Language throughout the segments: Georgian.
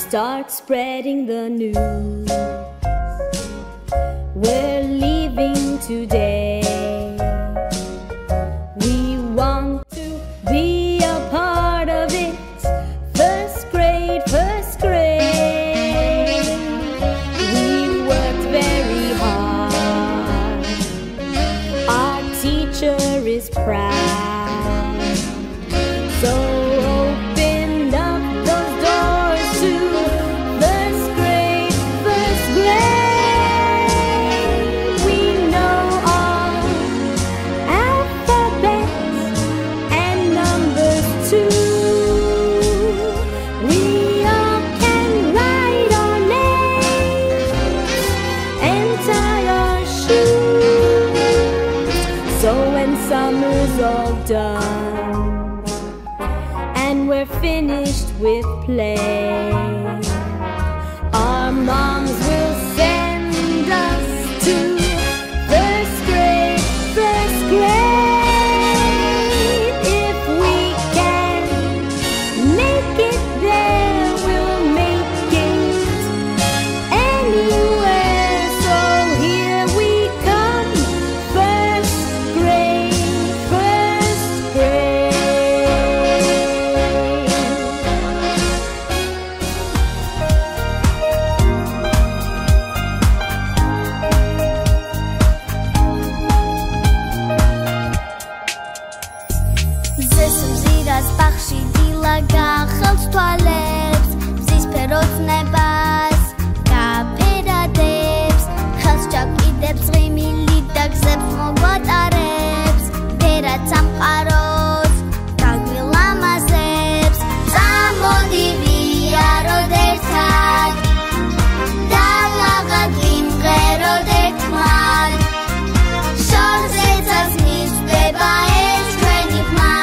start spreading the news. We're leaving today. We want to be a part of it. First grade, first grade. We worked very hard. Our teacher is proud. So open up those doors to first grade, first grade. We know all alphabets and numbers too. We all can write our names and tie our shoes. So when summer's all done and we're finished with play, our moms will send us to first grade, first grade. If we can make it there, we'll make it anywhere. So here we come, first grade, first grade. Baxში დილა გახელს თვალებს, მზის ფეროცნებას გაფერადებს, ხელს ჩაკიდებს ღიმილი და გზებს მოგვატარებს, დერაც სამყაროს გაგვილამაზებს. წამოდი ვიაროთ ერთად და ლაღად ვიმღეროთ ერთმან, შორზეცაც მისვდება ეს ჩვენი ხმა.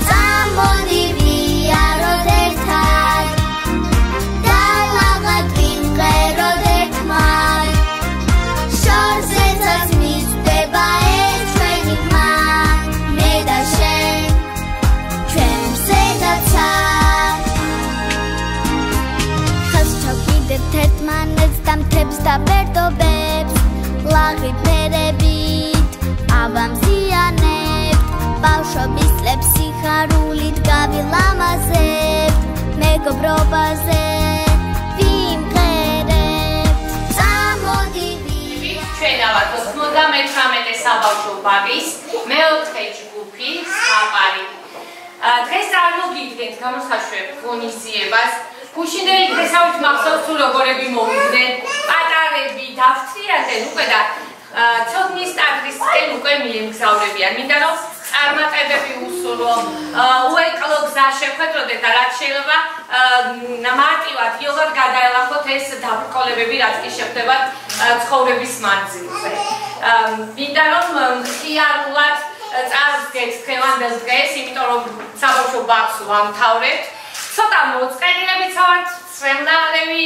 Წამოდი ვიაროთ ერთად და ლაღად ვიმღეროთ ერთმან, შორზეცაც მისვდება ეს ჩვენი ხმა. მე და შენ ჩვენს ზედაცად ხელს ჩავკიდებთ ერთმანეთს და მთებს და ფერდობებს, ლაღი ფერებით ავამზიანებთ, ბავშვობის წლებს სიხარულით გავილამაზებთ, მეგობრობაზე ვიმღერებთ. წამოდი ჩვენ ავართ 98 საბავშვო ბაღის მეოთხე ჯგუფი „საპარი“. დღეს წარმოგიდგენთ გამოსაშვებ ღონისძიებას. გუშინდელი დღესავით მახსოვს თუ როგორები მოვიდნენ, პატარები დავწიარდნენ უკვე და ცოდნის ტაძრისკენ უკვე მიემგზავრებიან. მინდა რომ წარმატებები უსურვო, უეკლო გზა შეხვედროდეთ და რაც შეიძლება მარტივად, იოლად გადაელახოთ ეს დაბრკოლებები, რაც კი შეხვდებათ ცხოვრების მანძილზე. მინდა რომ მხიარულად წარსდგეთ დღევანდელ დღეს, იმიტომ რომ საბავშვო ბაღს ვამთავრებთ. ცოტა მოწყენილებიც ვართ, სრემლავები,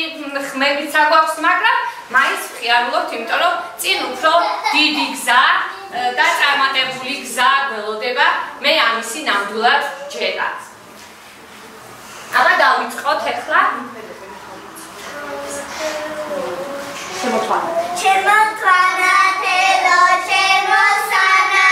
ხმებიც აგვაქვს, მაგრამ მაინც მხიარულობთ, იმიტომ რომ წინ უფრო დიდი გზა და წარმატებული გზა გველოდება, მე ამისი ნამდვილად ჯერათ. აბა დავიწყოთ ახლა. შემოთვალა. შემოთვალათელო, შემოსანათველო,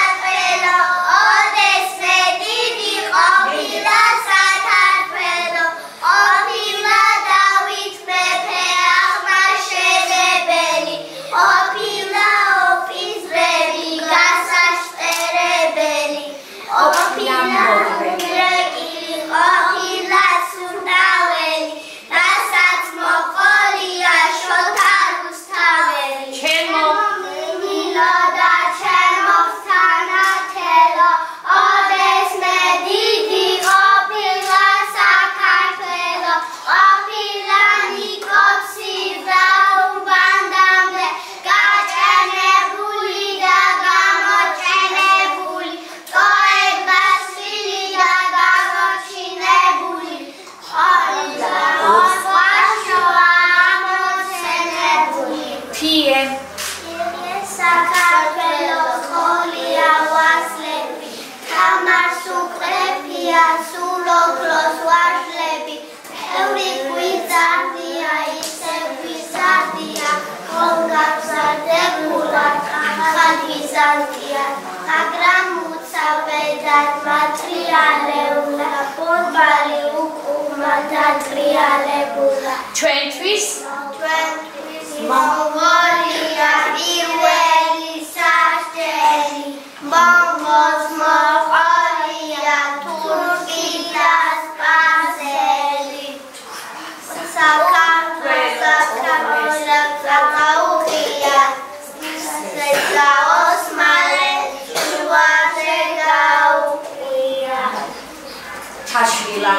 ოდესმე დიდი ყოფილა საქართველო, ყოფილა დავით მეფე აღმაშენებელი, ყოფილა ოფიცრები გასაშტერებელი, ყოფილა უმრეკილი, ყოფილა სურნაველი, Doklos washlebi, every quizardia is every sardia, Kongapsardebula, Hadvizantia, Agramutsa vedat materialeula, Porbali materialebula. ჩვენთვის Mongolia, Iweli, Sasteli, Mongos, Mongolia, Turkida, Spaseli, Sakartvela, Sakaukia, Seka Osmale, Shuvasegaukia, ჩაშვილა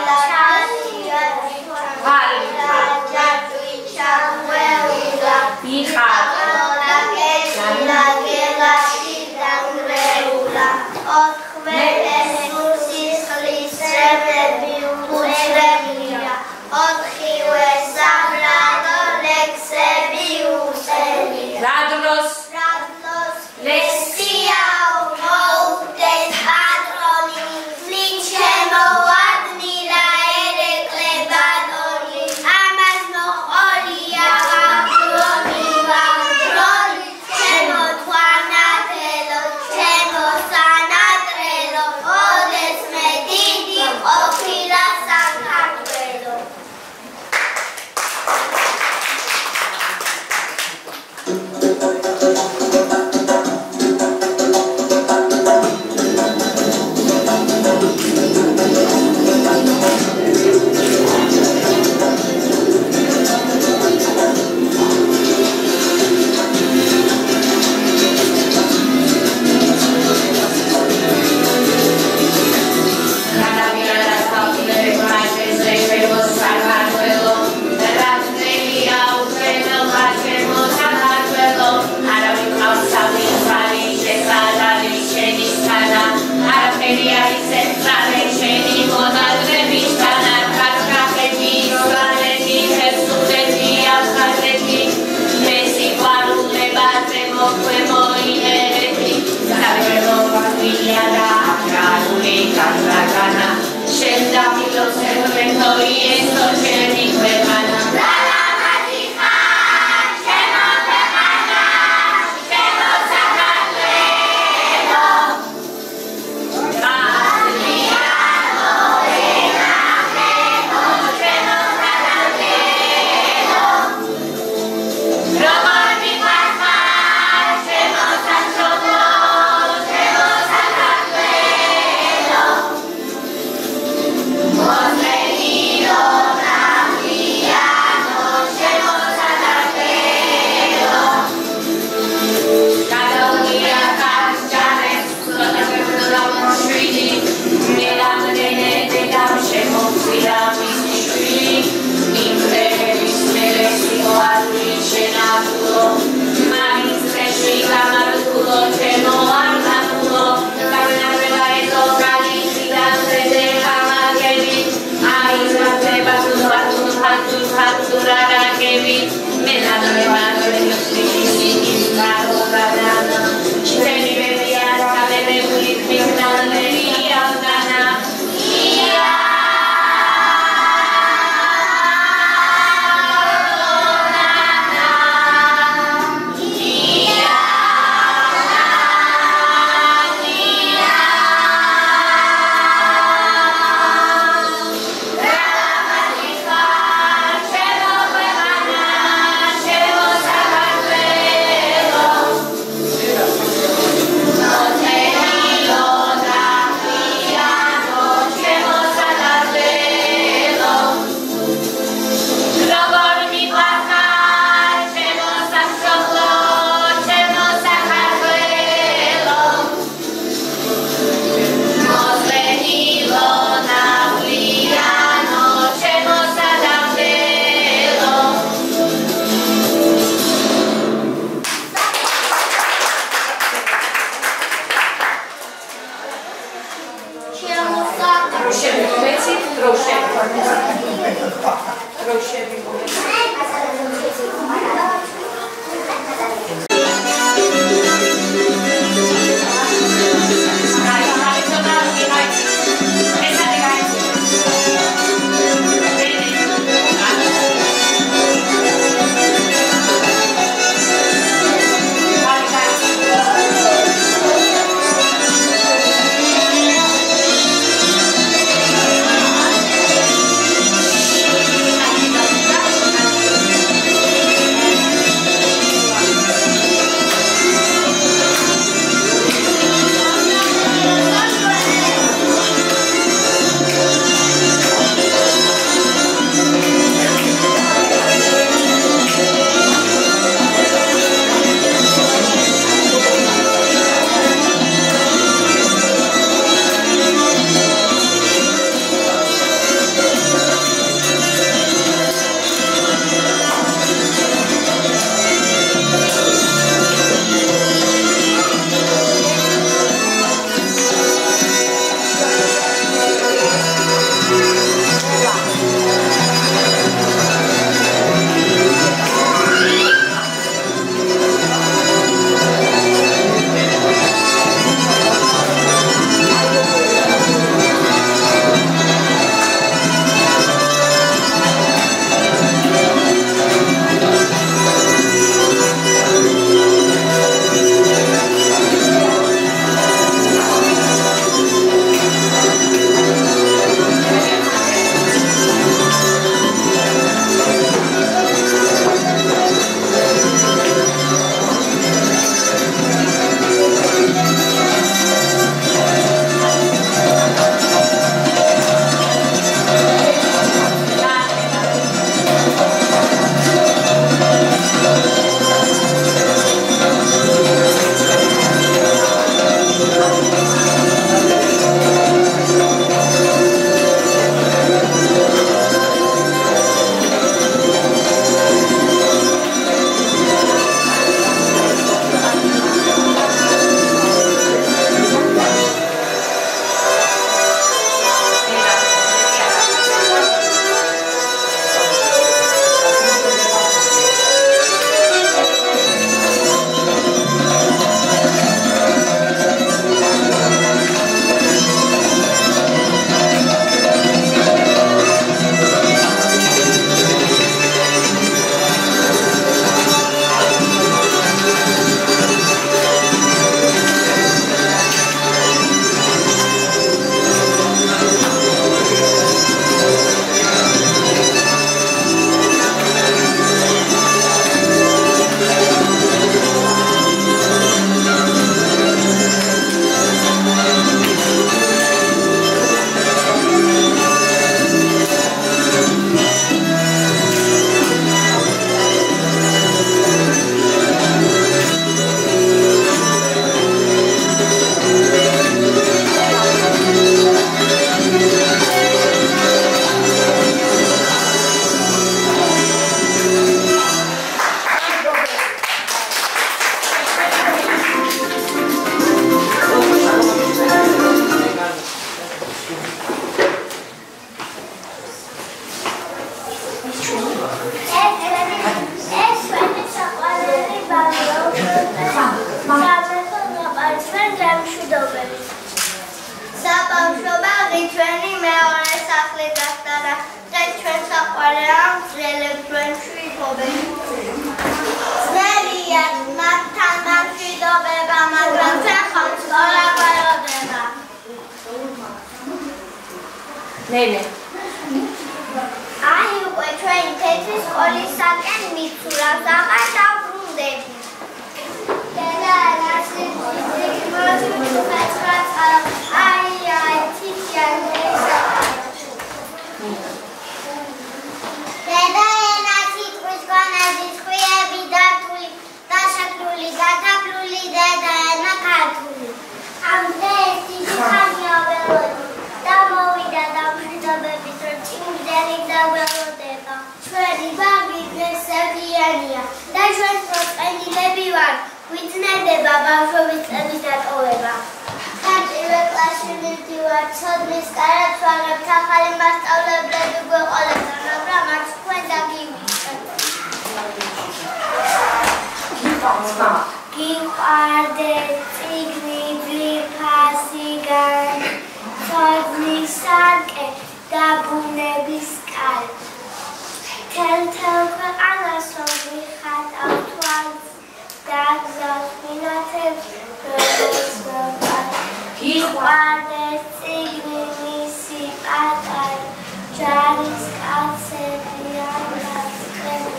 არიან ძველებთან მშვიდობენ. ძველია მათთან მშვიდობება, მაგრამ ხან სკოლა გაიოდება. ნენე. აი უკვე ჩვენი თეთრი სკოლისაკენ მიცურავს, აღარ დავბრუნდები. დედა რასი აი თითიან დედა ენა სიტყვის გონების ხვიები დათვლი დაშაქრული გადაფლული დედა ენა ქართული ამ დღეს ხანია ველოდი დამოვიდა დამშვიდობების რომ წმინდელი დაველოდება ჩვენი ბაღი დღესებიანია და ჩვენს მოწყენილები ვარ ვიცნებდება ბავშვობის წლების დატოვება. პირველ კლასში მივდივარ, ცოდნის კარად ვაღებთ ახალი მასწავლებლები გვეყოლებთან, მაგრამ არც თქვენ დაგივიწყებთ. გიყვარდეთ წიგნი ძვირფასიგან, ცოდნის სარკე და ბუნების კარი. თელ ქვეყანას რომ ვიხატავ თვალს, დაგზავს მინათებს, როგორც გიყვარდეთ წიგნი მისი პატარა, ჯარისკაცები ამასწრები,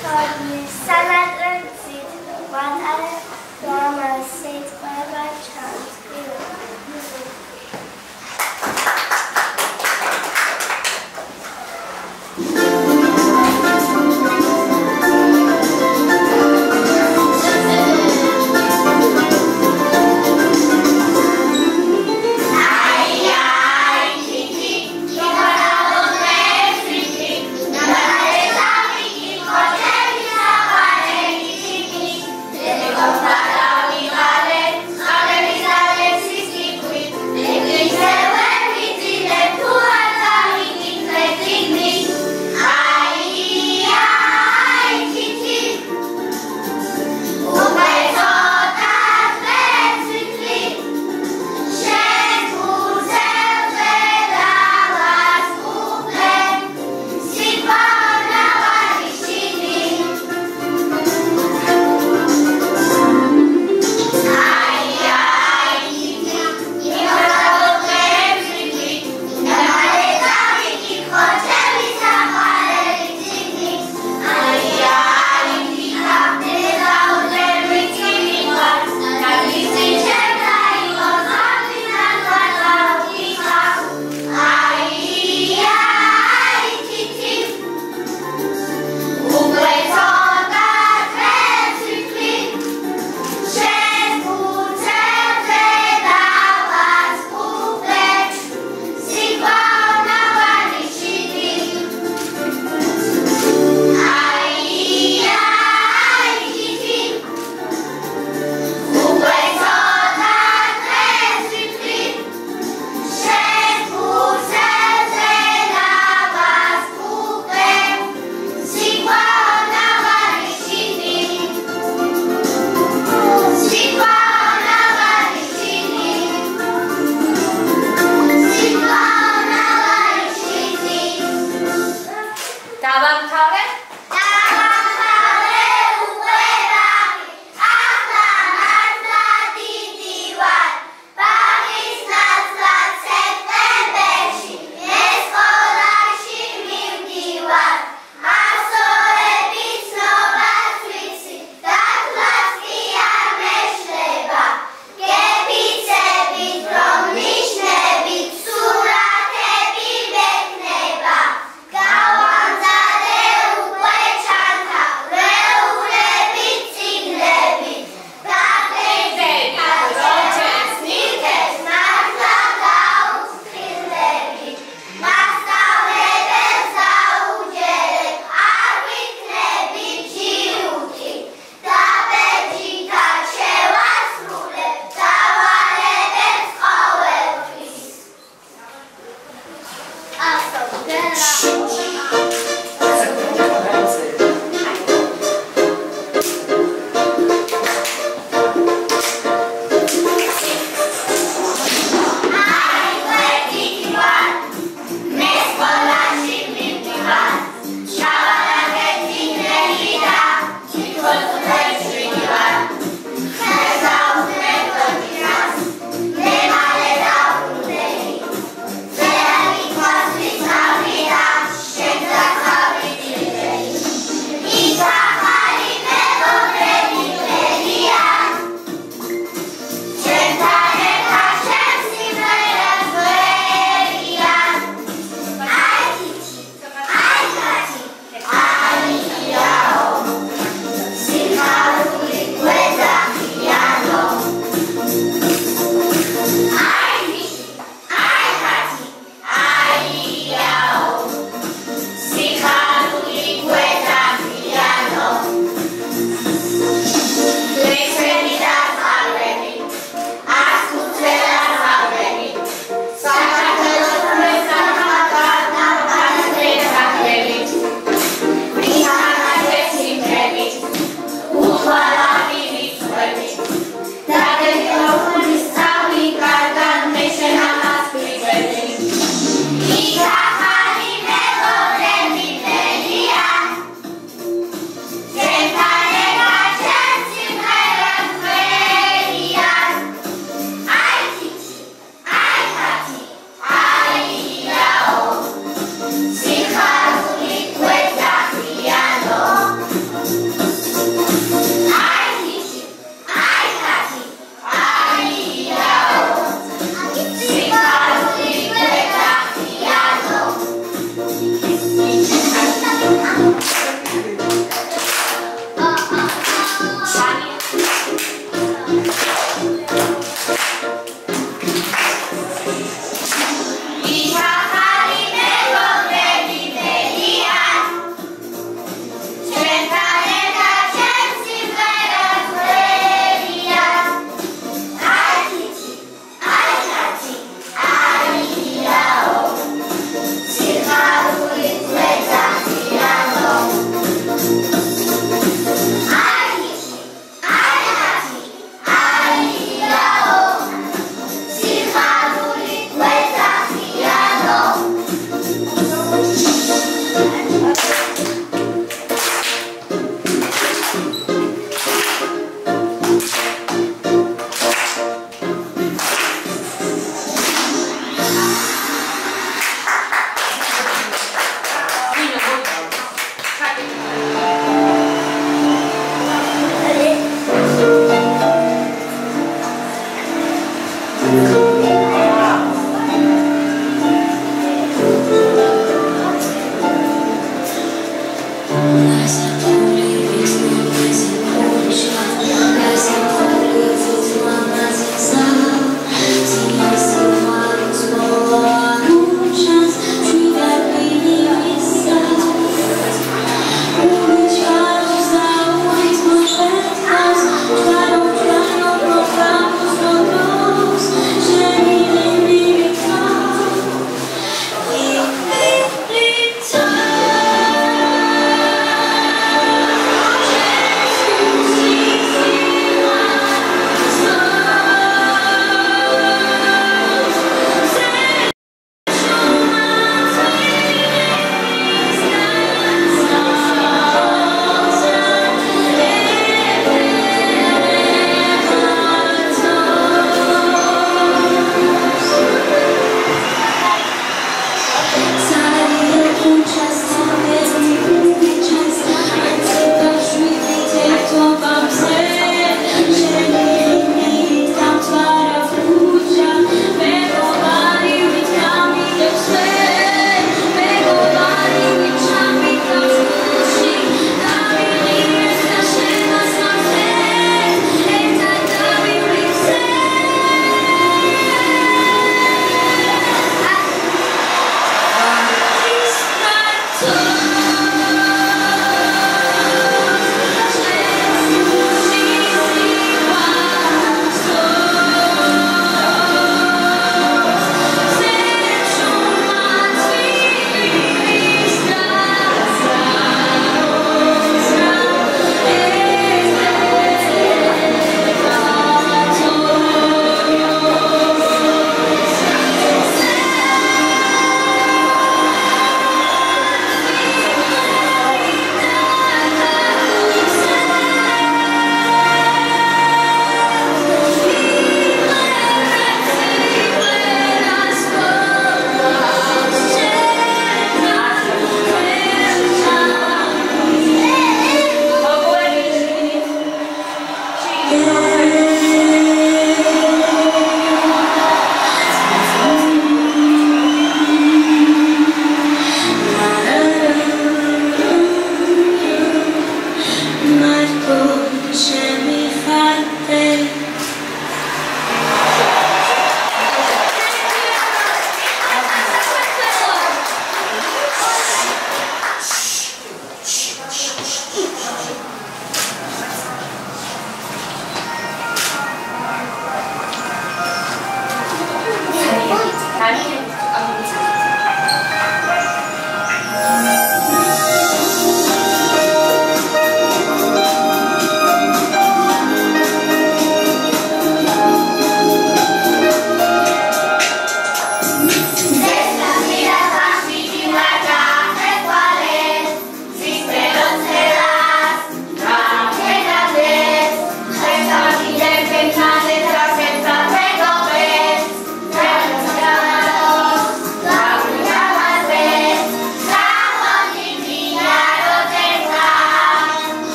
ცოდნის სანატრებსით ვატარებ, რომას სიტყვება ჩამწკრივ.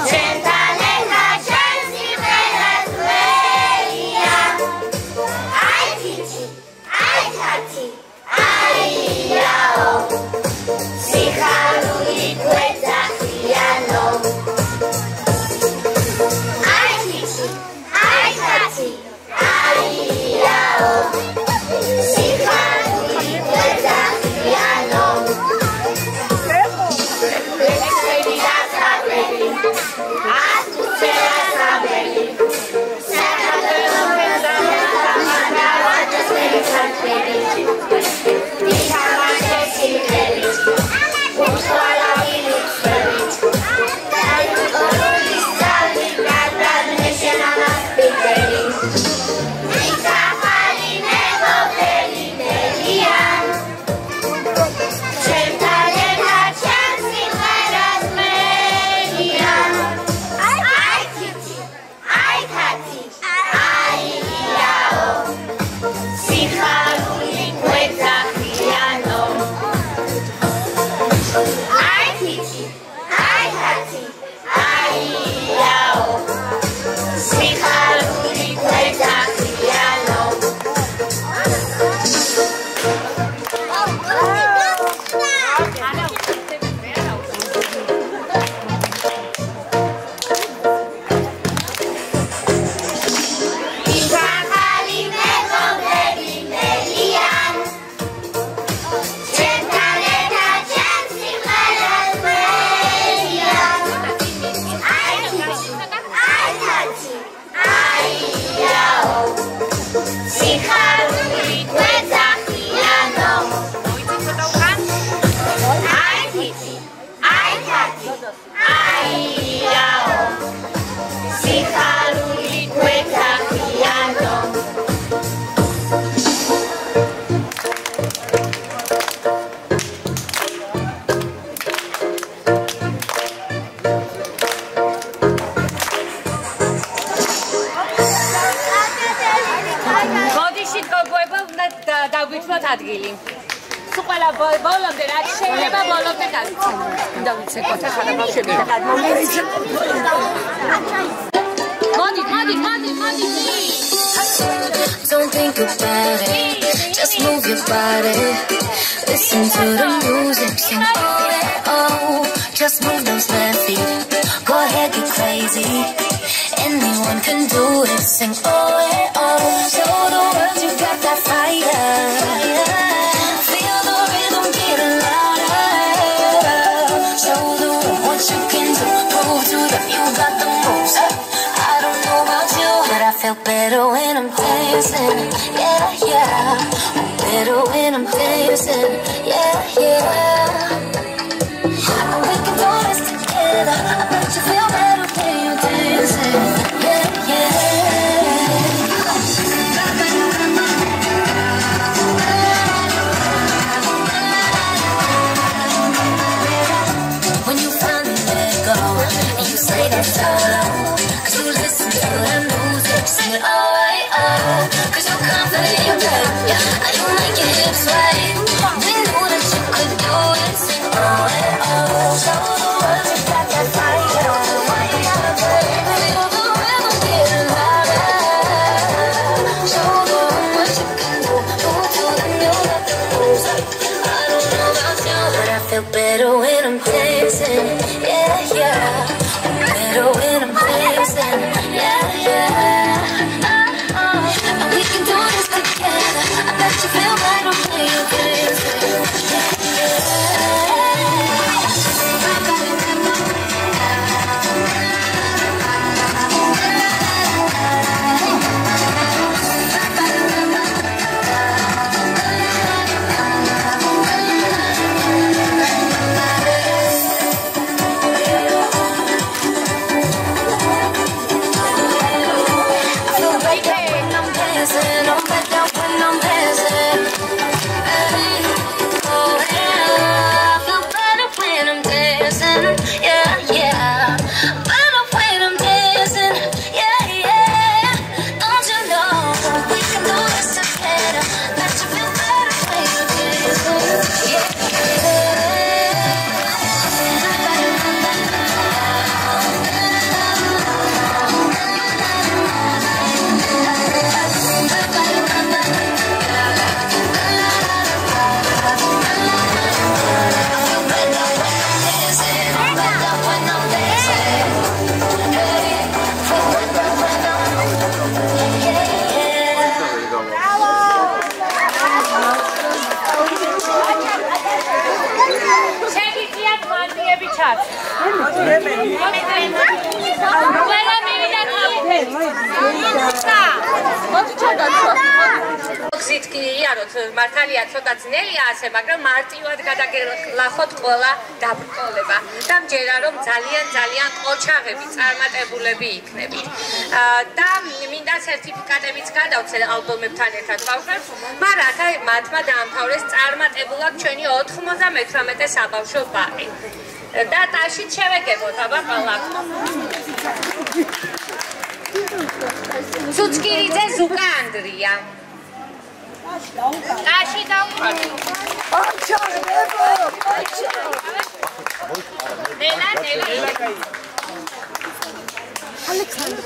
Senta დაგვიჩვათ ადგილი. სულ ყველა ბოლომდე რაც შეიძლება ბოლომდე გავიცემ. უნდა ვიცე კოთა ხარა ბავშვები და გადმოვიცემ. მოდი. Don't think about it, just move your body. Listen to the music, sing oh, just move those left feet. Go ahead, get crazy. Anyone can do it, sing oh, show the world you got that fire. Feel the rhythm getting louder. Show the world what you can do. Prove to them you got the moves. I don't know about you, but I feel better when I'm dancing. Yeah. Better when I'm dancing. Yeah. And we can do this together. I bet you feel better when you're dancing. Yeah. When you finally let go and you say that solo, 'cause you listen to the music, sing it oh, 'cause you're confident in your back, and you make your hips sway. We knew that you could do it, sing oh, show the world you got that fire. Why you gotta play? Feel the rhythm getting louder. Show the world what you can do. Prove to them you got the moves. I don't know about you, but I feel better when I'm dancing. Yeah. Better when I'm dancing. Yeah. And we can do this together. I bet you feel better when you're dancing. ყველა მივიდა გზით კი იაროთ, მართალია ცოტა ძნელია ასე, მაგრამ მარტივად გადაგელახოთ ყველა დაბრკოლება და მჯერა რომ ძალიან ყოჩაღები, წარმატებულები იქნებით. და მინდა სერტიფიკატებიც გადავცე ალბომებთან ერთად ბავშვებს, მაგრამ აქ მათმა დაამთავრეს წარმატებულად ჩვენი 98 საბავშვო ბაღი. და ტაშით შევეგებოთ, აბა ყველა. ცუცკირიძე ზუკა ანდრია. ტაში დავყავთ. ნელა. ალექსანდრე.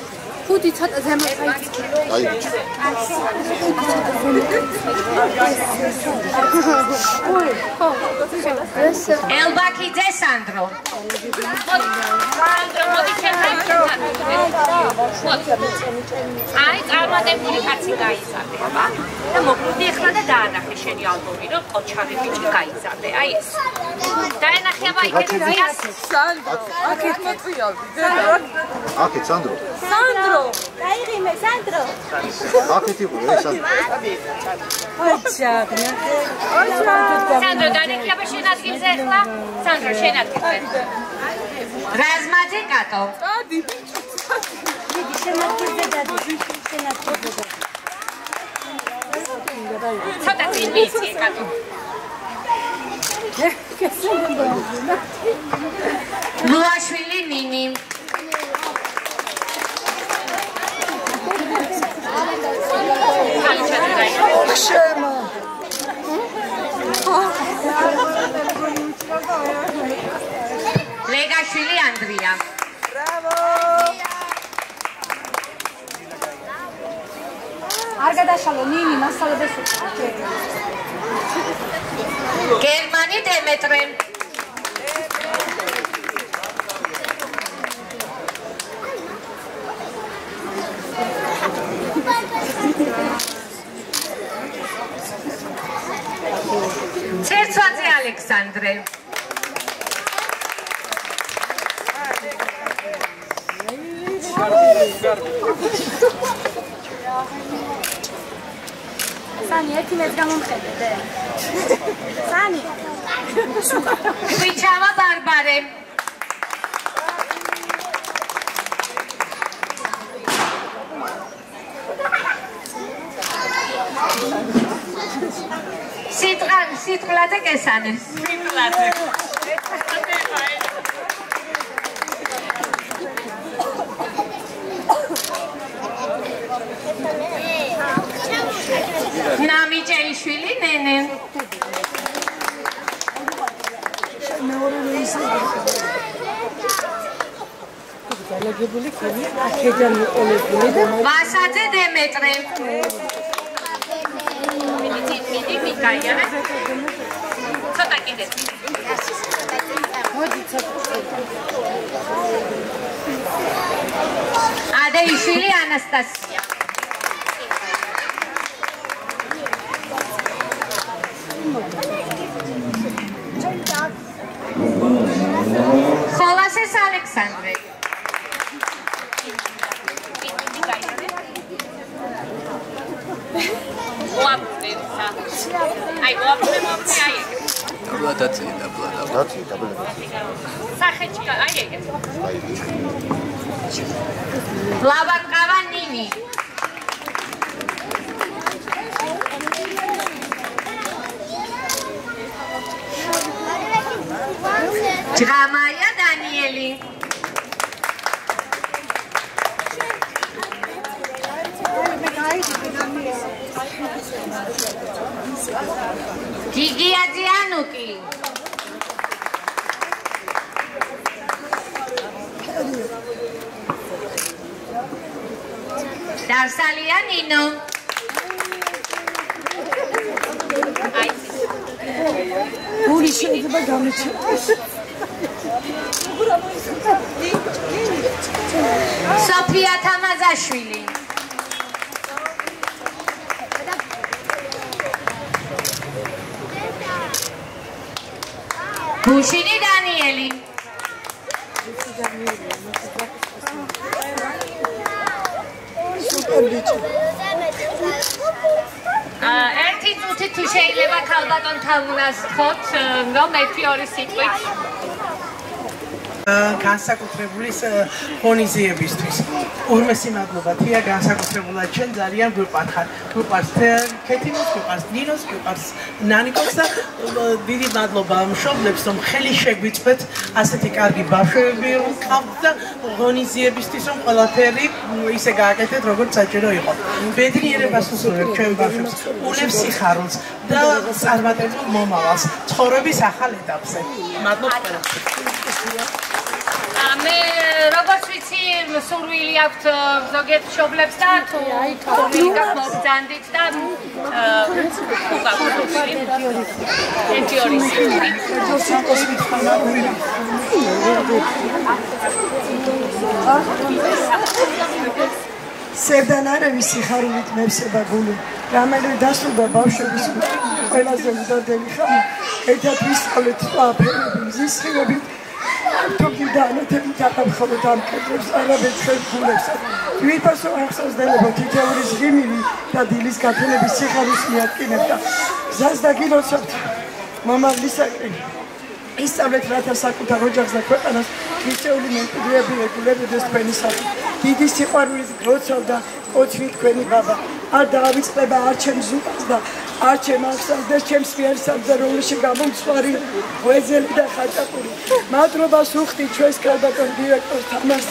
ხუთი ცოტა ზემოთ აიწკი. ელბაკიძე სანდრო. მოდი შევხედოთ. აი, წარმატებული კაცი გაიზარდა. და მოგვიდი ახლა და დაანახე შენი ალბომი, რომ ყოჩარი ბიჭი გაიზარდა. აი ეს. დაენახე აბა იქ ზიას. სანდრო. აქეთ მოწიავდი. აქეთ სანდრო. სანდრო, გაიღიმე სანდრო. აქეთ იყო ეს სანდრო. სანდრო, დაანახე აბა შენ ადგილზე ახლა. სანდრო, შენ ადგილზე. რაზმაძე კატო. დადი. დიდი შემოგვიძე დადი. შენ ადგილზე. ცოტა წინვიცი კატო. ლუაშვილი ნინი. შემა. ლეგაშვილი ანდრია. ბრავო. არ გადაშალო ნინი მასალებს უყურე. გერმანი დემეტრე. ცერცვაძე ალექსანდრე. სანი ერთი მეც გამომხედე. სანი. ხვიჩავა ბარბარე. სიტყლაძე კესანე. სიტყლაძე. ნამიჯეიშვილი ნენე. დალაგებული ქონი აქედან მიყოლებული და ვასაძე დემეტრე. მიკაიანა. ცოტა კიდე. მოდი ცოტა. ადეიშვილი ანასტასია. ხოლასეს ალექსანდრე. აი, ვაფრემობდი აი ეგ. დაბლადაცი. სახეჭი აი ეგ. ლაბაკავა ნინი. ჯღამაია დანიელი. გიგიაძე ანუკი. დარსალია ნინო. გული შეიძლება გამიჩნდეს. სოფია თამაზაშვილი. ბუშინი დანიელი. ერთი წუთი თუ შეიძლება ქალბატონ თალმუნას გქოთ, რომ ერთი-ორი სიტყვით განსაკუთრებული ღონისძიებისთვის. ორმესი მადლობა თია განსაკუთრებულად ჩვენ ძალიან გვიყვარხარ. გვიყვარს ქეთინოს, გვიყვარს ნინოს, გვიყვარს ნანიკოს და დიდი მადლობა მშობლებს რომ ხელი შეგვიწვეთ ასეთი კარგი ბავშვები რომ ყავთ და ღონისძიებისთვის რომ ყველაფერი ისე გააკეთეთ როგორც საჭირო იყო. ბედნიერებას უსურვებ ჩვენ ბავშვებს, უნებს სიხარულს და წარმატებულ მომავალს ცხოვრების ახალ ეტაპზე. მადლობა ყველას. მე როგორც ვიცი სურვილი აქვს ზოგიერთ მშობლებს და თუ კომუნიკაც მოგზანდით და ერთი-ორი სიტყვი. სევდანარევი სიხარულით მევსება გული, რომელიმე დასრულდა ბავშვების ყველაზე მდიდარი ხანი, ერთად ვისწავლეთ ყველაფერები, მზის ხილებით, თუმცა ანათებით აკამხოლოდ ამ კედლებს, არაბეთს ხელფულებს. ვიფასო ახსოვს დელებო თითოეულის ღიმილი და დილის გაქენების სიხარულს მიადგინებდა. გზას დაგილოცავთ მომავლისაკენ. ისწავლეთ რათა საკუთარ ოჯახს და ქვეყანას მისეული მემკვიდრეები ეგულებოდეს თქვენი სახით. დიდი სიყვარულით გლოცავდა კოცვი თქვენი ბაბა. არ დაავიწყდება არ ჩემს ზუკას და არ ჩემ აღსავს და ჩემს მიერსავს და რომლში გამომცხვარი ვეზელი და ხაჭაპური. მადლობას უხდით ჩვენს ქალბატონ დირექტორს თამარს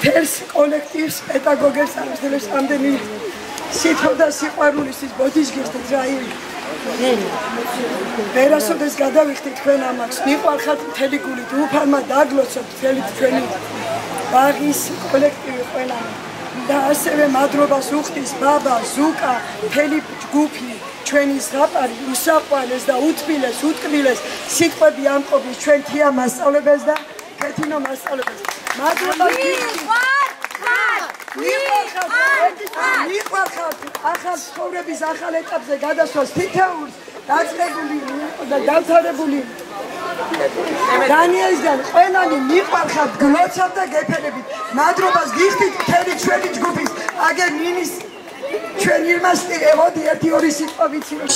თელს კოლექტივს პედაგოგებს აღზრდელებს ამდენი სითხოვ და სიყვარულისთვის ბოდიშგირს და ძაილი. ვერასოდეს გადავიხდით თქვენ ამას, მიყვარხართ მთელი გულით, უფალმა დაგლოცოთ მთელი თქვენი ბაღის კოლექტივი ყველა და ასევე მადლობას უხდის ბაბა, ზუკა, მთელი ჯგუფი, ჩვენი ზღაპარი, უსაყვარლეს და უთბილეს, უტკბილეს სიტყვები ამყობის ჩვენ თია მასწავლებელს და ქეთინო მასწავლებელს. მადლობა მიყვარხართ ახალ ცხოვრების ახალ ეტაპზე გადასვლას თითოეულს დაწყებული და დამთავრებული დანიელისგან ყველანი მიყვარხართ გლოცავთ და გეფერებით. მადლობას გიხდით მთელი ჩვენი ჯგუფის აგერ ნინის ჩვენ ირმასტი ევოდი ერთი-ორი სიტყვა ვიცი რომ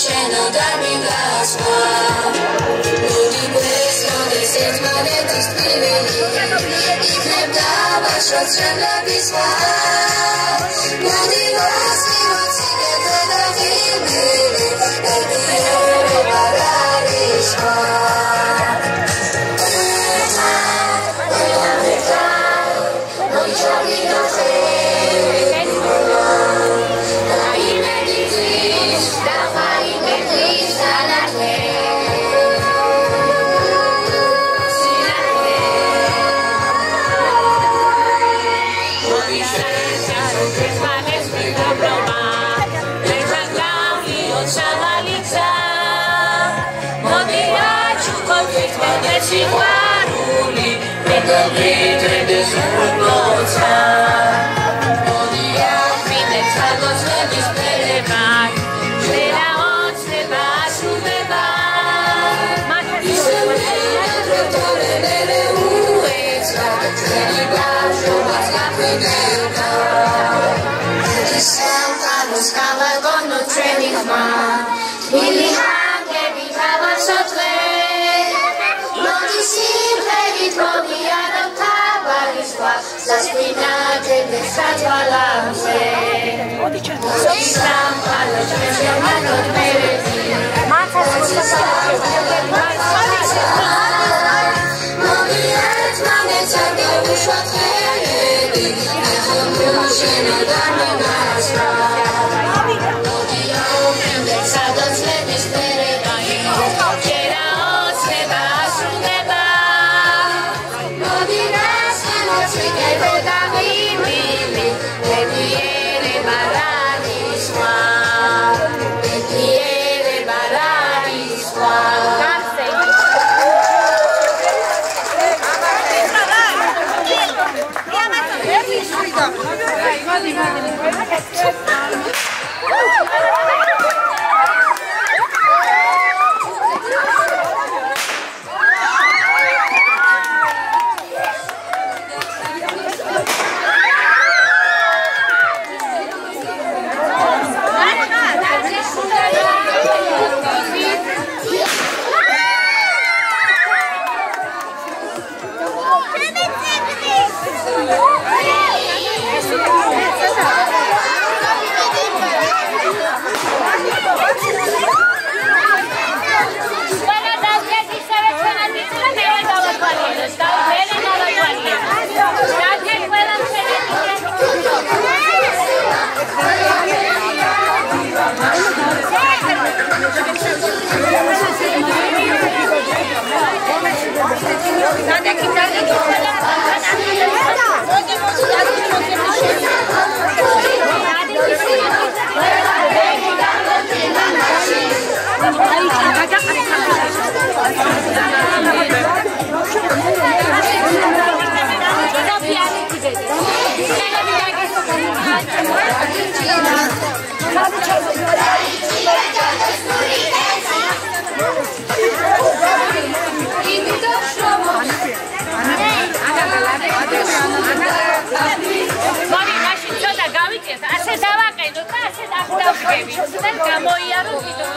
Mami, mაშინ ცოტა გავიწიეთ, ასე დავაყენოთ და ასე დავდგებით. და გამოიაროთ ვიდეო.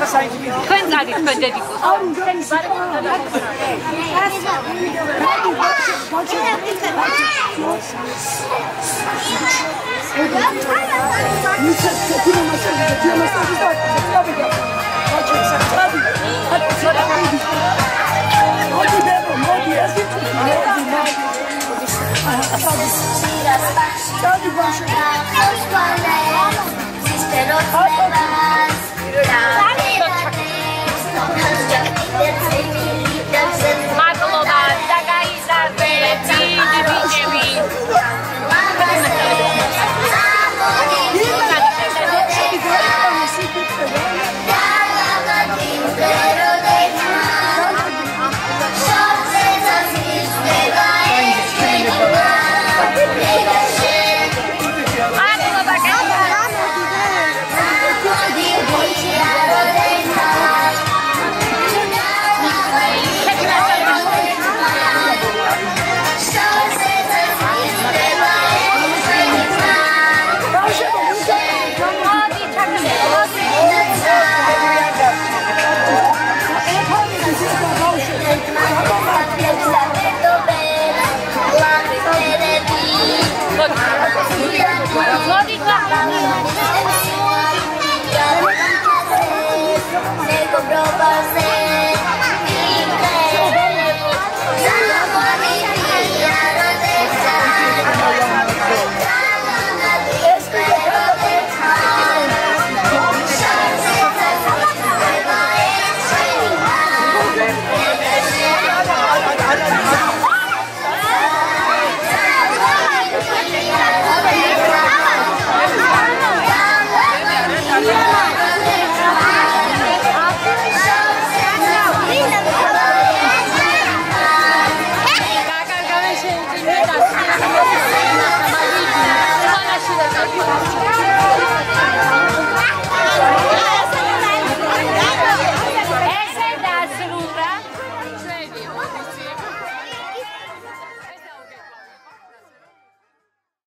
თქვენ წადით თქვენ დედიკოს. მადლობა და გაიზარდე დიდი ბიჭები. Go,